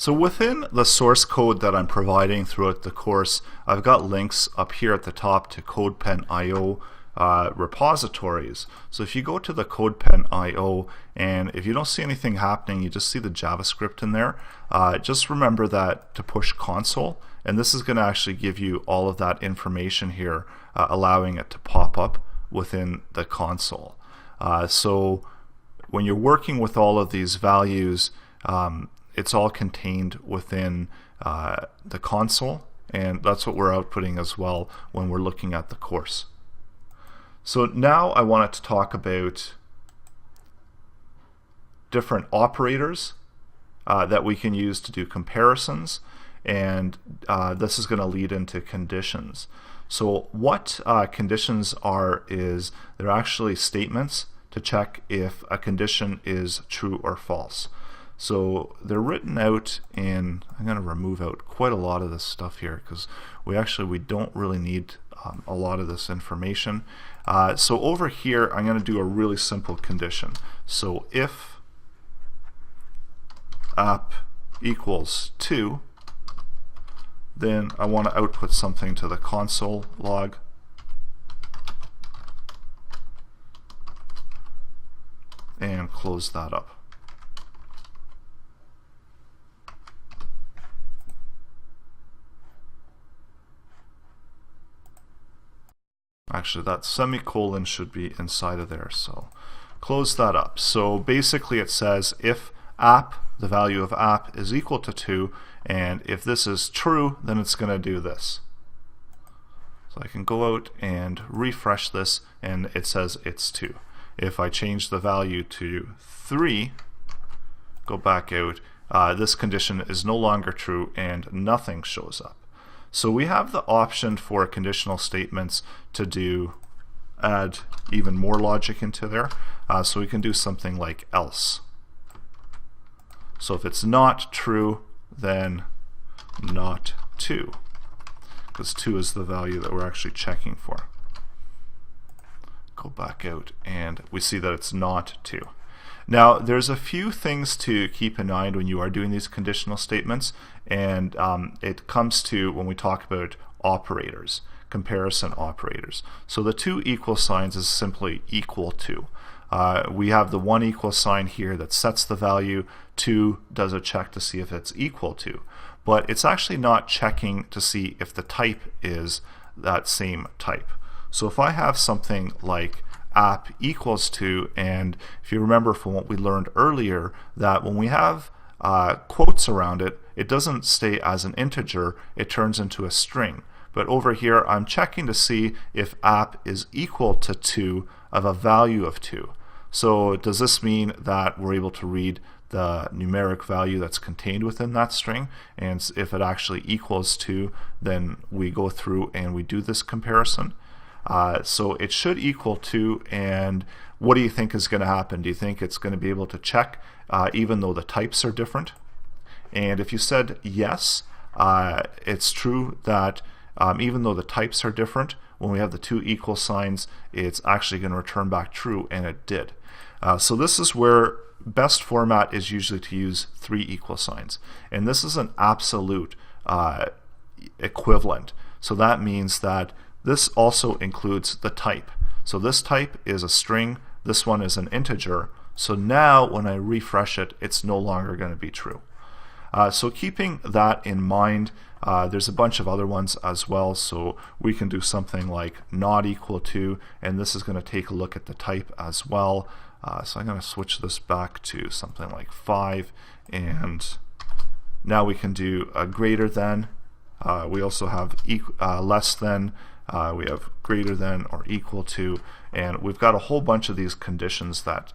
So within the source code that I'm providing throughout the course, I've got links up here at the top to CodePen.io repositories. So if you go to the CodePen.io and if you don't see anything happening, you just see the JavaScript in there, just remember that to push console, and this is going to actually give you all of that information here, allowing it to pop up within the console. So when you're working with all of these values, it's all contained within the console, and that's what we're outputting as well when we're looking at the course. So now I wanted to talk about different operators that we can use to do comparisons, and this is going to lead into conditions. So what conditions are is they're actually statements to check if a condition is true or false. So they're written out in, I'm going to remove out quite a lot of this stuff here because we don't really need a lot of this information. So over here I'm going to do a really simple condition. So if app equals 2, then I want to output something to the console log. And close that up. Actually, that semicolon should be inside of there, so close that up. So basically it says if app, the value of app, is equal to 2, and if this is true, then it's going to do this. So I can go out and refresh this, and it says it's 2. If I change the value to 3, go back out, this condition is no longer true and nothing shows up. So we have the option for conditional statements to add even more logic into there. So we can do something like else. So if it's not true, then not 2, because 2 is the value that we're actually checking for. Go back out and we see that it's not 2. Now there's a few things to keep in mind when you are doing these conditional statements, and it comes to when we talk about operators, comparison operators. So the two equal signs is simply equal to. We have the one equal sign here that sets the value, 2 does a check to see if it's equal to, but it's actually not checking to see if the type is that same type. So if I have something like app equals to, and if you remember from what we learned earlier, that when we have quotes around it, it doesn't stay as an integer, it turns into a string. But over here I'm checking to see if app is equal to 2 of a value of 2. So does this mean that we're able to read the numeric value that's contained within that string? And if it actually equals 2, then we go through and we do this comparison. So it should equal 2, and what do you think is going to happen? Do you think it's going to be able to check even though the types are different? And if you said yes, it's true that even though the types are different, when we have the two equal signs, it's actually going to return back true, and it did. So this is where best format is usually to use 3 equal signs, and this is an absolute equivalent. So that means that this also includes the type. So this type is a string, this one is an integer. So now when I refresh it, it's no longer going to be true. So keeping that in mind, there's a bunch of other ones as well. So we can do something like not equal to, and this is going to take a look at the type as well. So I'm going to switch this back to something like 5, and now we can do a greater than. We also have less than. We have greater than or equal to, and we've got a whole bunch of these conditions that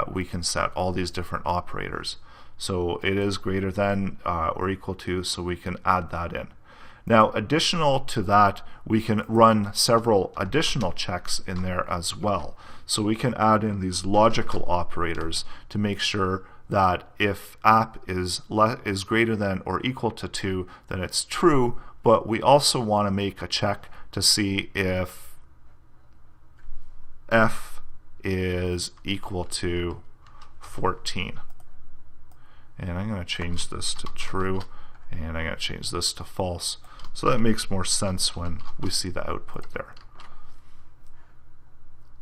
we can set, all these different operators. So it is greater than or equal to, so we can add that in. Now additional to that, we can run several additional checks in there as well. So we can add in these logical operators to make sure that if app is greater than or equal to 2, then it's true, but we also want to make a check to see if f is equal to 14. and I'm going to change this to true, and I'm going to change this to false. So that makes more sense when we see the output there.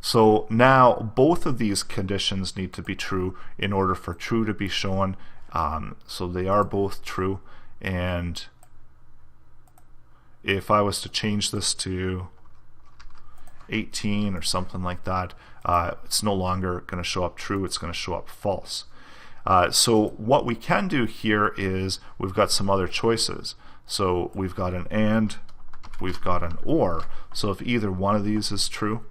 So now both of these conditions need to be true in order for true to be shown. So they are both true, and if I was to change this to 18 or something like that, it's no longer going to show up true, it's going to show up false. So what we can do here is we've got some other choices. So we've got an and, we've got an or. So if either one of these is true,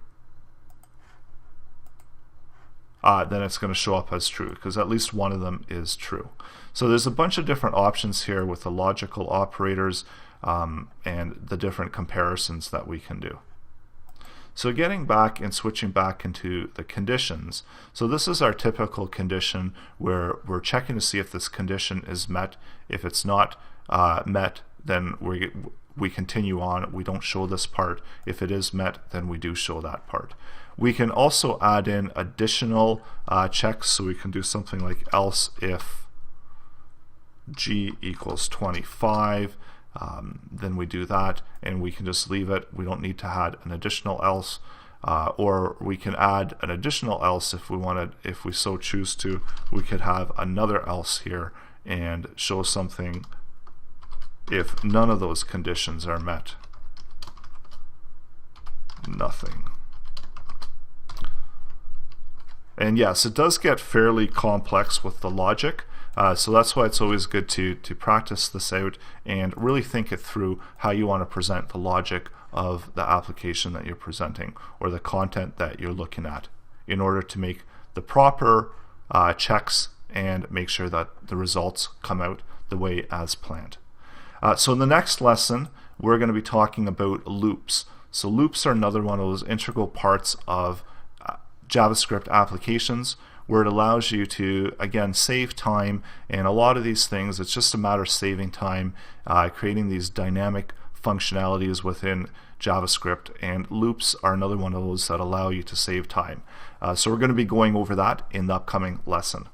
then it's going to show up as true, because at least one of them is true. So there's a bunch of different options here with the logical operators and the different comparisons that we can do. So getting back and switching back into the conditions, so this is our typical condition where we're checking to see if this condition is met. If it's not met, then we continue on. We don't show this part. If it is met, then we do show that part. We can also add in additional checks, so we can do something like else if g equals 25. Then we do that, and we can just leave it. We don't need to add an additional else, or we can add an additional else if we wanted. If we so choose to, we could have another else here and show something if none of those conditions are met. Nothing. And yes, it does get fairly complex with the logic. So that's why it's always good to practice this out and really think it through how you want to present the logic of the application that you're presenting or the content that you're looking at in order to make the proper checks and make sure that the results come out the way as planned. So in the next lesson, we're going to be talking about loops. So loops are another one of those integral parts of JavaScript applications, where it allows you to, again, save time. And a lot of these things, it's just a matter of saving time, creating these dynamic functionalities within JavaScript, and loops are another one of those that allow you to save time. So we're going to be going over that in the upcoming lesson.